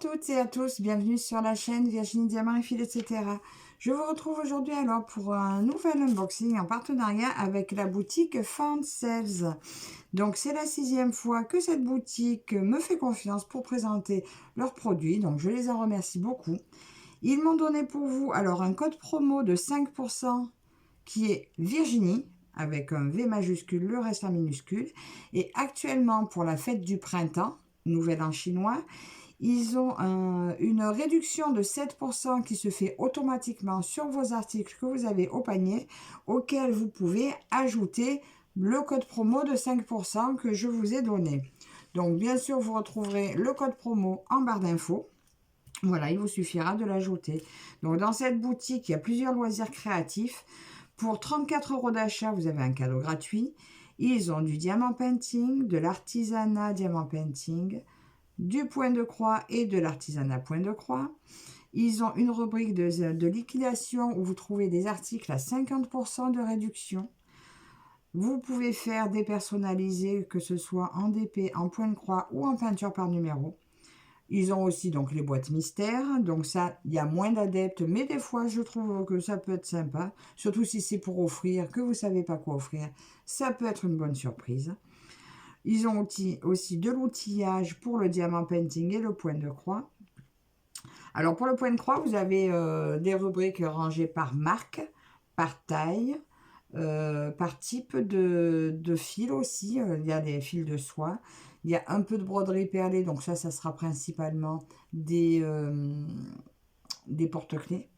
toutes et à tous, bienvenue sur la chaîne Virginie Diamant et Fil, etc. Je vous retrouve aujourd'hui alors pour un nouvel unboxing en partenariat avec la boutique Found Sales. Donc c'est la 6e fois que cette boutique me fait confiance pour présenter leurs produits, donc je les en remercie beaucoup. Ils m'ont donné pour vous alors un code promo de 5% qui est Virginie, avec un V majuscule, le reste en minuscule. Et actuellement, pour la fête du printemps, Nouvel An chinois, ils ont une réduction de 7% qui se fait automatiquement sur vos articles que vous avez au panier, auquel vous pouvez ajouter le code promo de 5% que je vous ai donné. Donc, bien sûr, vous retrouverez le code promo en barre d'infos. Voilà, il vous suffira de l'ajouter. Donc, dans cette boutique, il y a plusieurs loisirs créatifs. Pour 34 € d'achat, vous avez un cadeau gratuit. Ils ont du diamant painting, de l'artisanat diamant painting, du point de croix et de l'artisanat point de croix. Ils ont une rubrique de liquidation où vous trouvez des articles à 50% de réduction. Vous pouvez faire des personnalisés, que ce soit en DP, en point de croix ou en peinture par numéro. Ils ont aussi donc les boîtes mystères, donc ça, il y a moins d'adeptes, mais des fois, je trouve que ça peut être sympa, surtout si c'est pour offrir, que vous ne savez pas quoi offrir, ça peut être une bonne surprise. Ils ont aussi de l'outillage pour le diamant painting et le point de croix. Alors, pour le point de croix, vous avez des rubriques rangées par marque, par taille, par type de fil aussi. Il y a des fils de soie. Il y a un peu de broderie perlée, donc ça sera principalement des porte-clés.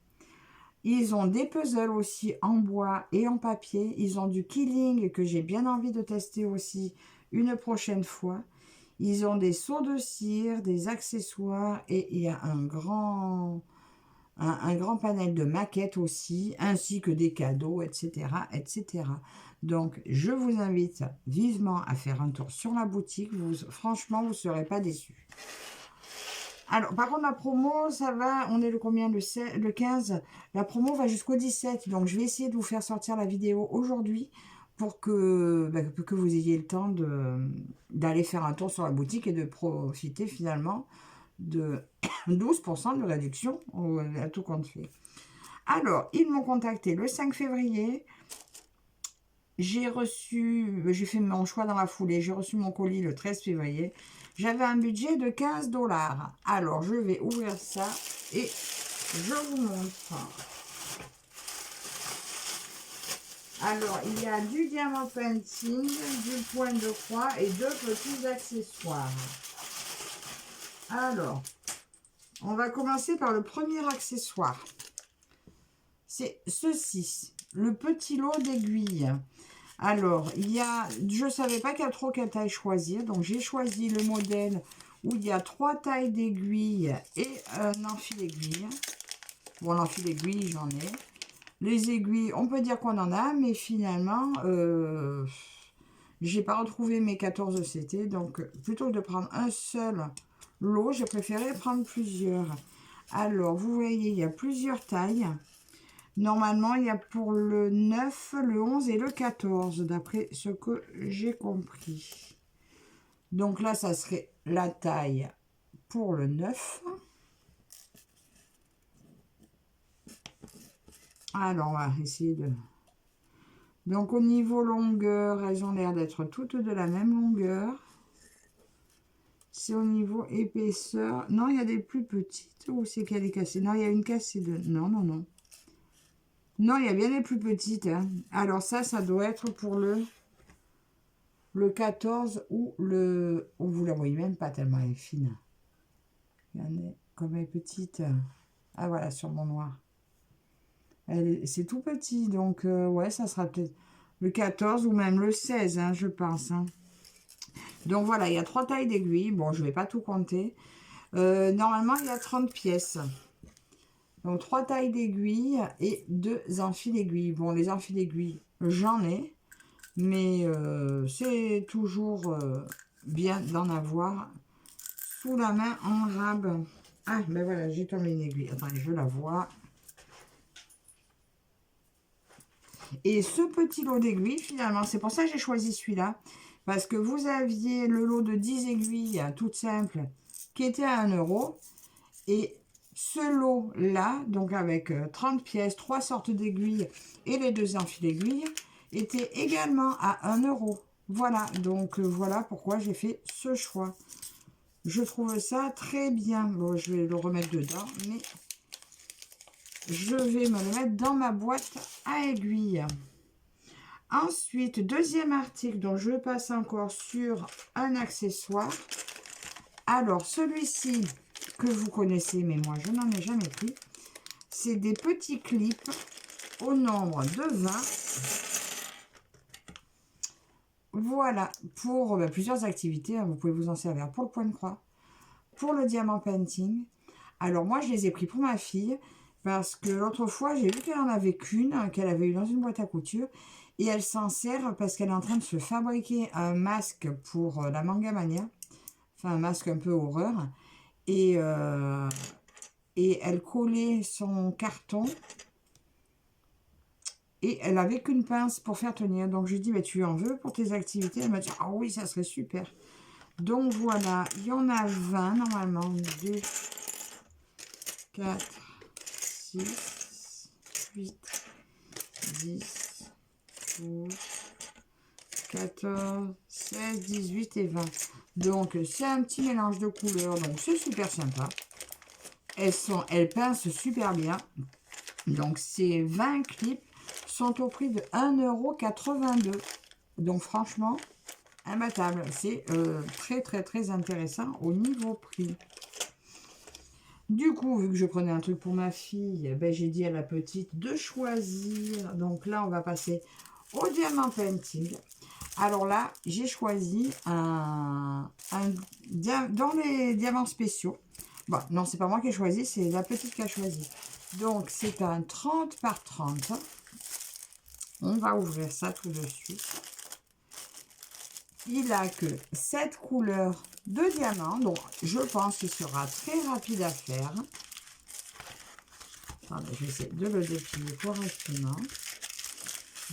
Ils ont des puzzles aussi en bois et en papier. Ils ont du quilling que j'ai bien envie de tester aussi une prochaine fois. Ils ont des seaux de cire, des accessoires et il y a un grand panel de maquettes aussi, ainsi que des cadeaux, etc., etc. Donc, je vous invite vivement à faire un tour sur la boutique. Franchement, vous ne serez pas déçus. Alors, par contre, la promo, ça va, on est le combien, le 15. La promo va jusqu'au 17, donc je vais essayer de vous faire sortir la vidéo aujourd'hui pour que vous ayez le temps d'aller faire un tour sur la boutique et de profiter finalement de 12% de réduction à tout compte fait. Alors, ils m'ont contacté le 5 février. J'ai fait mon choix dans la foulée. J'ai reçu mon colis le 13 février. J'avais un budget de 15 $. Alors, je vais ouvrir ça et je vous montre. Alors, il y a du diamant painting, du point de croix et 2 petits accessoires. Alors, on va commencer par le premier accessoire. C'est ceci, le petit lot d'aiguilles. Alors, je ne savais pas trop quelle taille choisir, donc j'ai choisi le modèle où il y a 3 tailles d'aiguilles et un enfil aiguille. Bon, l'enfil aiguille, j'en ai. Les aiguilles, on peut dire qu'on en a, mais finalement, j'ai pas retrouvé mes 14 CT, donc plutôt que de prendre un seul lot, j'ai préféré prendre plusieurs. Alors, vous voyez, il y a plusieurs tailles. Normalement, il y a pour le 9, le 11 et le 14, d'après ce que j'ai compris. Donc là, ça serait la taille pour le 9. Alors, on va essayer de... Donc, au niveau longueur, elles ont l'air d'être toutes de la même longueur. C'est au niveau épaisseur. Non, il y a des plus petites. Ou c'est qu'elle est cassée? Non, il y a une cassée de... Non, non, non. Non, il y a bien les plus petites. Hein. Alors ça doit être pour le 14 ou le... Oh, vous la voyez même pas tellement elle est fine. Regardez comme elle est petite. Ah voilà, sur mon noir. C'est tout petit, donc ouais, ça sera peut-être le 14 ou même le 16, hein, je pense. Hein. Donc voilà, il y a 3 tailles d'aiguilles. Bon, je vais pas tout compter. Normalement, il y a 30 pièces. Donc, 3 tailles d'aiguilles et 2 enfils d'aiguilles. Bon, les enfils d'aiguilles, j'en ai. Mais c'est toujours bien d'en avoir sous la main en rab. Ah, ben voilà, j'ai tombé une aiguille. Attendez, je la vois. Et ce petit lot d'aiguilles, finalement, c'est pour ça que j'ai choisi celui-là. Parce que vous aviez le lot de 10 aiguilles, toutes simples, qui était à 1 €. Et ce lot-là, donc avec 30 pièces, 3 sortes d'aiguilles et les 2 amphis d'aiguilles, était également à 1 euro. Voilà, donc voilà pourquoi j'ai fait ce choix. Je trouve ça très bien. Bon, je vais le remettre dedans, mais je vais me le mettre dans ma boîte à aiguilles. Ensuite, deuxième article dont je passe encore sur un accessoire. Alors, celui-ci que vous connaissez, mais moi, je n'en ai jamais pris. C'est des petits clips au nombre de 20. Voilà, pour plusieurs activités. Hein, vous pouvez vous en servir pour le point de croix, pour le diamant painting. Alors, moi, je les ai pris pour ma fille. Parce que l'autre fois, j'ai vu qu'elle en avait qu'une, qu'elle avait eu dans une boîte à couture. Et elle s'en sert parce qu'elle est en train de se fabriquer un masque pour la Manga Mania. Enfin, un masque un peu horreur. Et elle collait son carton. Et elle avait qu'une pince pour faire tenir. Donc, je lui ai dit, mais tu en veux pour tes activités? Elle m'a dit, ah oui, ça serait super. Donc, voilà. Il y en a 20 normalement. 2, 4, 6, 8, 10, 12, 14, 16, 18 et 20. Donc, c'est un petit mélange de couleurs. Donc, c'est super sympa. Elles pincent super bien. Donc, ces 20 clips sont au prix de 1,82 €. Donc, franchement, imbattable. C'est très, très, très intéressant au niveau prix. Du coup, vu que je prenais un truc pour ma fille, ben, j'ai dit à la petite de choisir. Donc là, on va passer au diamant painting. Alors là, j'ai choisi dans les diamants spéciaux. Bon, non, c'est pas moi qui ai choisi, c'est la petite qui a choisi. Donc, c'est un 30 par 30. On va ouvrir ça tout de suite. Il a que 7 couleurs de diamants, donc je pense qu'il sera très rapide à faire. Attendez, je vais essayer de le déplier correctement.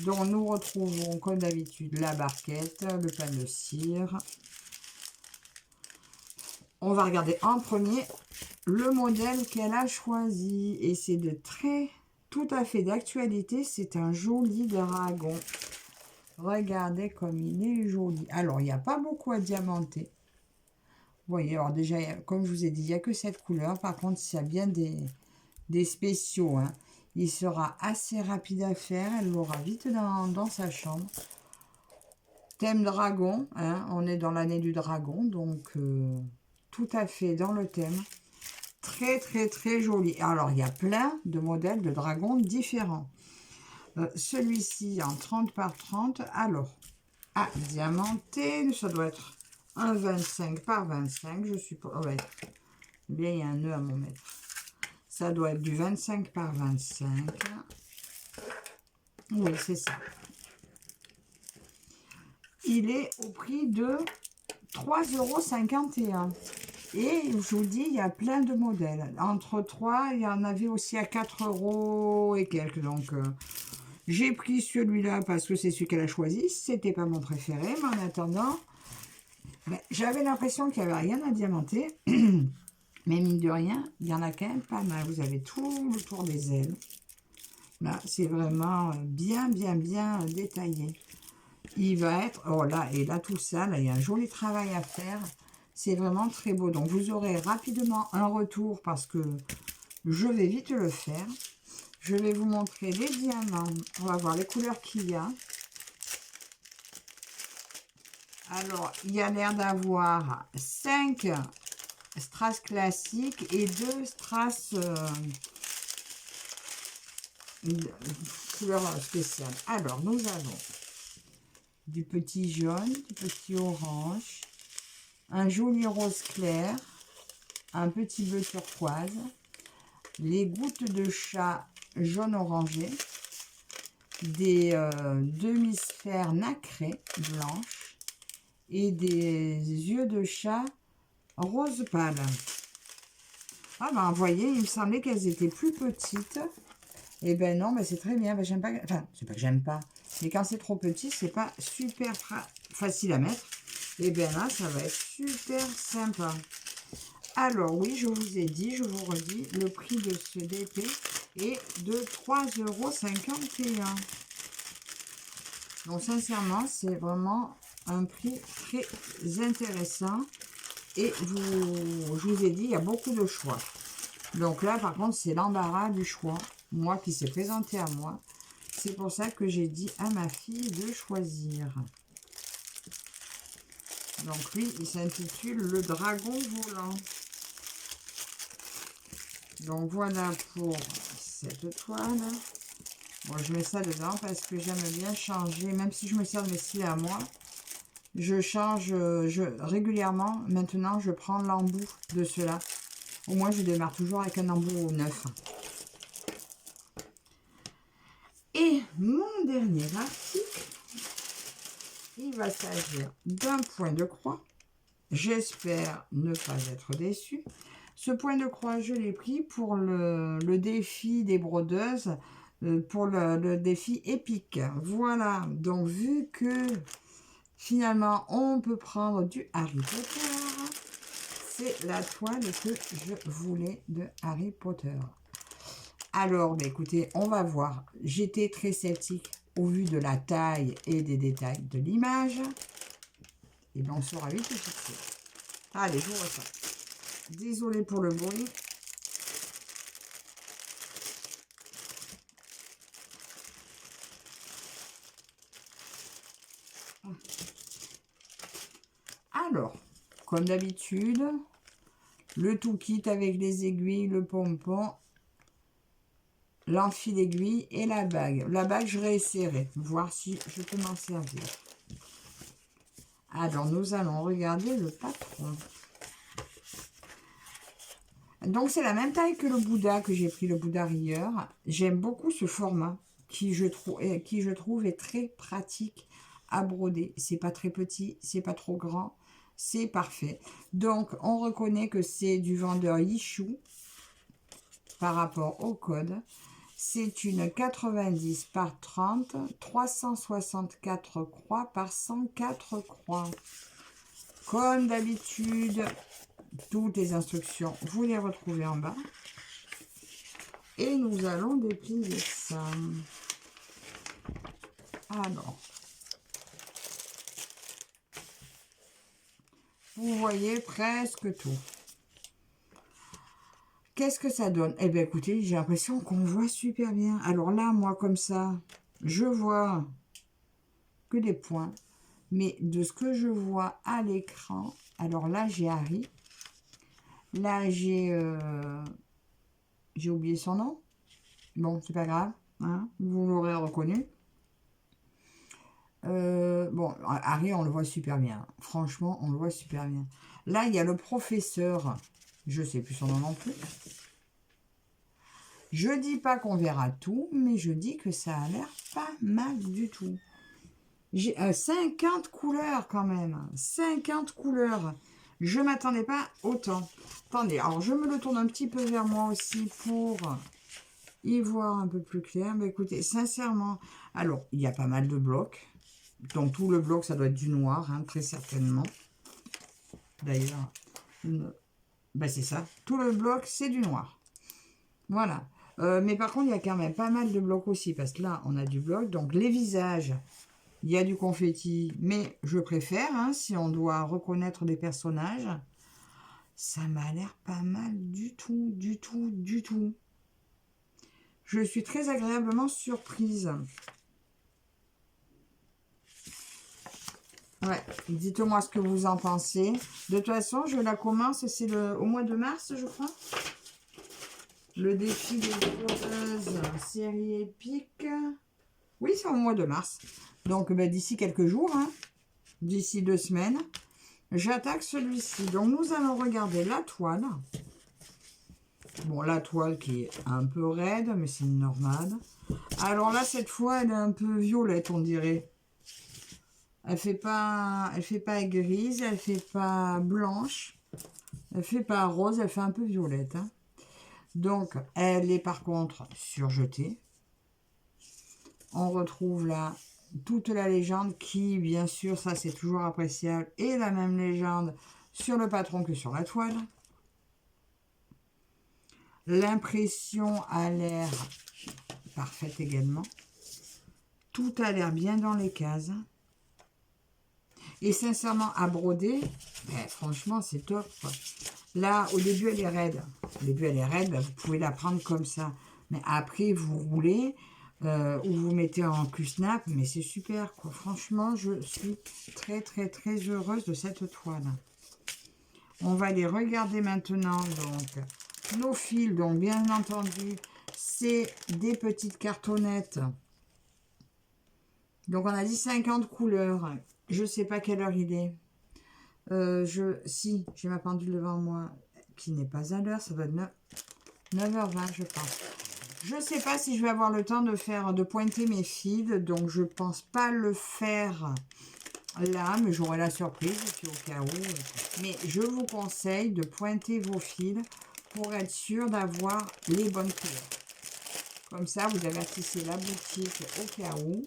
Donc nous retrouvons comme d'habitude la barquette, le pain de cire. On va regarder en premier le modèle qu'elle a choisi. Et c'est tout à fait d'actualité. C'est un joli dragon. Regardez comme il est joli. Alors, il n'y a pas beaucoup à diamanter. Vous voyez, alors déjà, comme je vous ai dit, il n'y a que cette couleur. Par contre, s'il y a bien des spéciaux, hein, il sera assez rapide à faire. Elle l'aura vite dans sa chambre. Thème dragon, hein, on est dans l'année du dragon, donc tout à fait dans le thème. Très, très, très joli. Alors, il y a plein de modèles de dragons différents. Celui-ci en 30 par 30. Alors, diamanté, ça doit être un 25 par 25. Je suppose. Oh, ouais. Bien, il y a un nœud à mon mètre. Ça doit être du 25 par 25. Oui, c'est ça. Il est au prix de 3,51 €. Et je vous dis, il y a plein de modèles. Entre 3, il y en avait aussi à 4 € et quelques. Donc, j'ai pris celui-là parce que c'est celui qu'elle a choisi. C'était pas mon préféré, mais en attendant, ben, j'avais l'impression qu'il n'y avait rien à diamanter. Mais mine de rien, il y en a quand même pas mal. Vous avez tout le tour des ailes. Là, c'est vraiment bien, bien, bien détaillé. Il va être... Oh là, et là, tout ça, là, il y a un joli travail à faire. C'est vraiment très beau. Donc, vous aurez rapidement un retour parce que je vais vite le faire. Je vais vous montrer les diamants. On va voir les couleurs qu'il y a. Alors, il y a l'air d'avoir 5 strass classiques et 2 strass couleur spéciale. Alors, nous avons du petit jaune, du petit orange, un joli rose clair, un petit bleu turquoise, les gouttes de chat jaune orangé, des demi-sphères nacrées blanches et des yeux de chat rose pâle. Ah ben, vous voyez, il me semblait qu'elles étaient plus petites. Et ben non, ben c'est très bien. Ben, j'aime pas, enfin, c'est pas que j'aime pas, mais quand c'est trop petit, c'est pas super facile à mettre. Et bien là, ça va être super sympa. Alors oui, je vous ai dit, je vous redis, le prix de ce DP est de 3,51 €. Donc sincèrement, c'est vraiment un prix très intéressant. Et je vous ai dit, il y a beaucoup de choix. Donc là, par contre, c'est l'embarras du choix. Moi qui s'est présenté à moi. C'est pour ça que j'ai dit à ma fille de choisir. Donc lui, il s'intitule Le Dragon Volant. Donc voilà pour cette toile. Bon, je mets ça dedans parce que j'aime bien changer. Même si je me sers de mes cils à moi, je change régulièrement. Maintenant, je prends l'embout de cela. Au moins, je démarre toujours avec un embout neuf. Et mon dernier article, il va s'agir d'un point de croix. J'espère ne pas être déçu. Ce point de croix, je l'ai pris pour le défi des brodeuses, pour le défi épique. Voilà, donc vu que finalement on peut prendre du Harry Potter, c'est la toile que je voulais de Harry Potter. Alors, bah, écoutez, on va voir. J'étais très sceptique au vu de la taille et des détails de l'image. Et bien, on sera vite fixé. Allez, je vois ça. Désolée pour le bruit. Alors, comme d'habitude, le tout kit avec les aiguilles, le pompon, l'enfil aiguille et la bague. La bague, je réessayerai, voir si je peux m'en servir. Alors, nous allons regarder le patron. Donc, c'est la même taille que le Bouddha que j'ai pris, le Bouddha rieur. J'aime beaucoup ce format qui, je trouve, est très pratique à broder. C'est pas très petit, c'est pas trop grand, c'est parfait. Donc, on reconnaît que c'est du vendeur Yishu par rapport au code. C'est une 90 par 30, 364 croix par 104 croix. Comme d'habitude, toutes les instructions, vous les retrouvez en bas. Et nous allons déplier ça. Alors, vous voyez presque tout. Qu'est-ce que ça donne? Eh bien, écoutez, j'ai l'impression qu'on voit super bien. Alors là, moi, comme ça, je vois que des points. Mais de ce que je vois à l'écran, alors là, j'ai Harry. Là, j'ai oublié son nom. Bon, c'est pas grave. Hein, vous l'aurez reconnu. Bon, Harry, on le voit super bien. Franchement, on le voit super bien. Là, il y a le professeur. Je sais plus son nom non plus. Je dis pas qu'on verra tout, mais je dis que ça a l'air pas mal du tout. J'ai 50 couleurs quand même. 50 couleurs. Je m'attendais pas autant. Attendez, alors je me le tourne un petit peu vers moi aussi pour y voir un peu plus clair. Mais écoutez, sincèrement, alors, il y a pas mal de blocs. Donc tout le bloc, ça doit être du noir, hein, très certainement. D'ailleurs, ben, c'est ça. Tout le bloc, c'est du noir. Voilà. Mais par contre, il y a quand même pas mal de blocs aussi, parce que là, on a du bloc. Donc les visages, il y a du confetti, mais je préfère, hein, si on doit reconnaître des personnages. Ça m'a l'air pas mal du tout, du tout, du tout. Je suis très agréablement surprise. Ouais, dites-moi ce que vous en pensez. De toute façon, je la commence, c'est au mois de mars, je crois. Le défi des brodeuses, série épique. Oui, c'est au mois de mars. Donc, ben, d'ici quelques jours, hein, d'ici 2 semaines, j'attaque celui-ci. Donc, nous allons regarder la toile. Bon, la toile qui est un peu raide, mais c'est normal. Alors là, cette fois, elle est un peu violette, on dirait. Elle fait pas grise, elle fait pas blanche, elle fait pas rose, elle fait un peu violette. Hein. Donc, elle est par contre surjetée. On retrouve là toute la légende qui, bien sûr, ça c'est toujours appréciable, est la même légende sur le patron que sur la toile. L'impression a l'air parfaite également. Tout a l'air bien dans les cases. Et sincèrement, à broder, ben, franchement, c'est top, quoi. Là, au début, elle est raide. Au début, elle est raide, ben, vous pouvez la prendre comme ça. Mais après, vous roulez ou vous mettez en Q-snap. Mais c'est super, quoi. Franchement, je suis très, très, très heureuse de cette toile. On va les regarder maintenant. Donc, nos fils, donc bien entendu, c'est des petites cartonnettes. Donc, on a dit 50 couleurs. Je ne sais pas quelle heure il est. Si, j'ai ma pendule devant moi qui n'est pas à l'heure. Ça doit être 9h20, je pense. Je ne sais pas si je vais avoir le temps de pointer mes fils. Donc, je ne pense pas le faire là. Mais j'aurai la surprise. Et puis, au cas où. Mais je vous conseille de pointer vos fils pour être sûr d'avoir les bonnes couleurs. Comme ça, vous avertissez la boutique au cas où.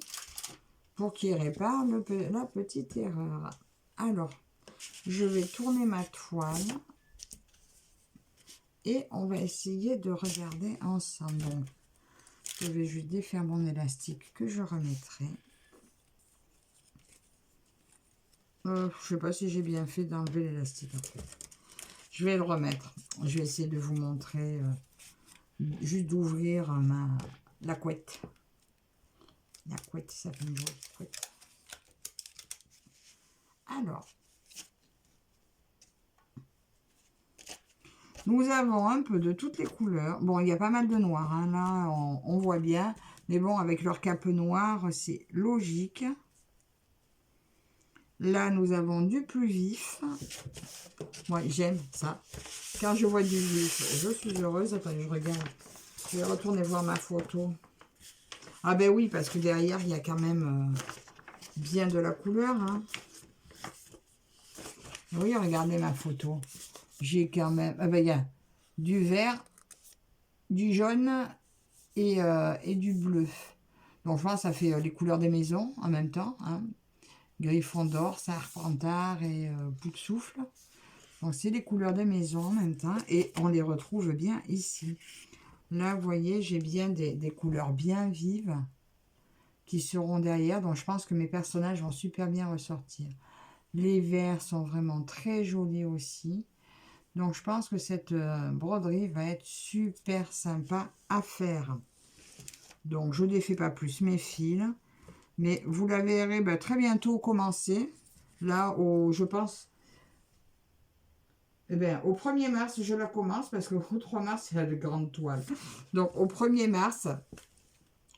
Pour qu'il répare la petite erreur. Alors, je vais tourner ma toile. Et on va essayer de regarder ensemble. Donc, je vais juste défaire mon élastique que je remettrai. Je ne sais pas si j'ai bien fait d'enlever l'élastique. Je vais le remettre. Je vais essayer de vous montrer, juste d'ouvrir la couette. La couette, ça fait une jolie couette. Alors, nous avons un peu de toutes les couleurs. Bon, il y a pas mal de noir, hein, là, on voit bien. Mais bon, avec leur cape noire, c'est logique. Là, nous avons du plus vif. Moi, j'aime ça. Quand je vois du vif, je suis heureuse. Attendez, je regarde. Je vais retourner voir ma photo. Ah ben oui, parce que derrière, il y a quand même bien de la couleur. Hein. Oui, regardez ma photo. J'ai quand même... Ah ben, il y a du vert, du jaune et du bleu. Donc, je pense que ça fait les couleurs des maisons en même temps. Hein. Gryffondor, Serpentard et Bout de Souffle. Donc, c'est les couleurs des maisons en même temps. Et on les retrouve bien ici. Là, vous voyez, j'ai bien des couleurs bien vives qui seront derrière. Donc, je pense que mes personnages vont super bien ressortir. Les verts sont vraiment très jolis aussi. Donc, je pense que cette broderie va être super sympa à faire. Donc, je ne défais pas plus mes fils. Mais vous la verrez très bientôt commencer. Là, je pense... Eh bien, au 1er mars, je la commence parce qu'au 3 mars, c'est la grande toile. Donc, au 1er mars,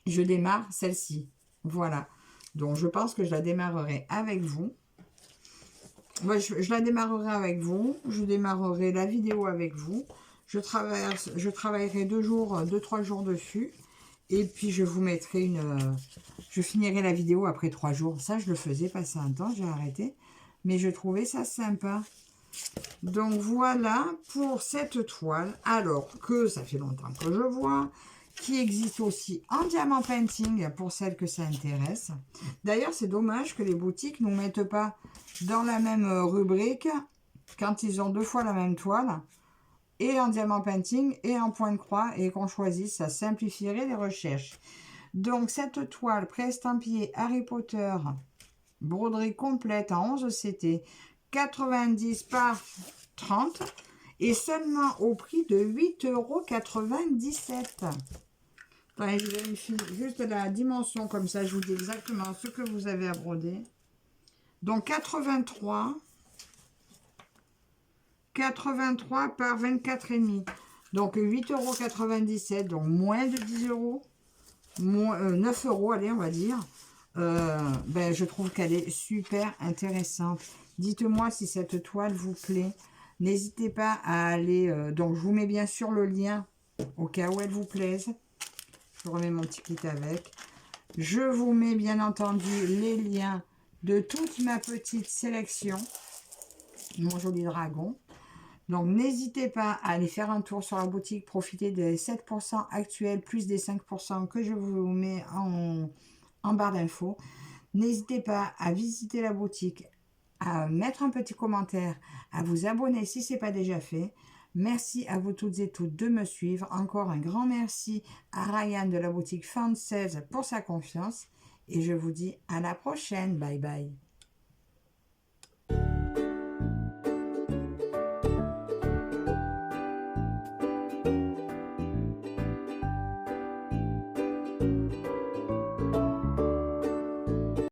je démarre celle-ci. Voilà. Donc, je pense que je la démarrerai avec vous. Moi, je la démarrerai avec vous. Je démarrerai la vidéo avec vous. Je travaillerai 2-3 jours dessus. Et puis, je vous mettrai je finirai la vidéo après 3 jours. Ça, je le faisais passer un temps. J'ai arrêté. Mais je trouvais ça sympa. Donc voilà pour cette toile, alors que ça fait longtemps que je vois, qui existe aussi en diamant painting pour celles que ça intéresse. D'ailleurs, c'est dommage que les boutiques ne nous mettent pas dans la même rubrique quand ils ont 2 fois la même toile, et en diamant painting et en point de croix, et qu'on choisisse, ça simplifierait les recherches. Donc cette toile pré-estampillée Harry Potter, broderie complète en 11 CT, 90 par 30 et seulement au prix de 8,97 €. Attendez, je vérifie juste la dimension, comme ça je vous dis exactement ce que vous avez à broder. Donc 83 par 24,5. Donc 8,97 €, donc moins de 10 €, 9 €, allez, on va dire. Je trouve qu'elle est super intéressante. Dites-moi si cette toile vous plaît. N'hésitez pas à aller... donc, je vous mets bien sûr le lien au cas où elle vous plaise. Je remets mon petit kit avec. Je vous mets bien entendu les liens de toute ma petite sélection. Mon joli dragon. Donc, n'hésitez pas à aller faire un tour sur la boutique. Profitez des 7% actuels plus des 5% que je vous mets en barre d'infos. N'hésitez pas à visiter la boutique, à mettre un petit commentaire, à vous abonner si ce n'est pas déjà fait. Merci à vous toutes et tous de me suivre. Encore un grand merci à Ryan de la boutique Fun Sales pour sa confiance. Et je vous dis à la prochaine. Bye bye.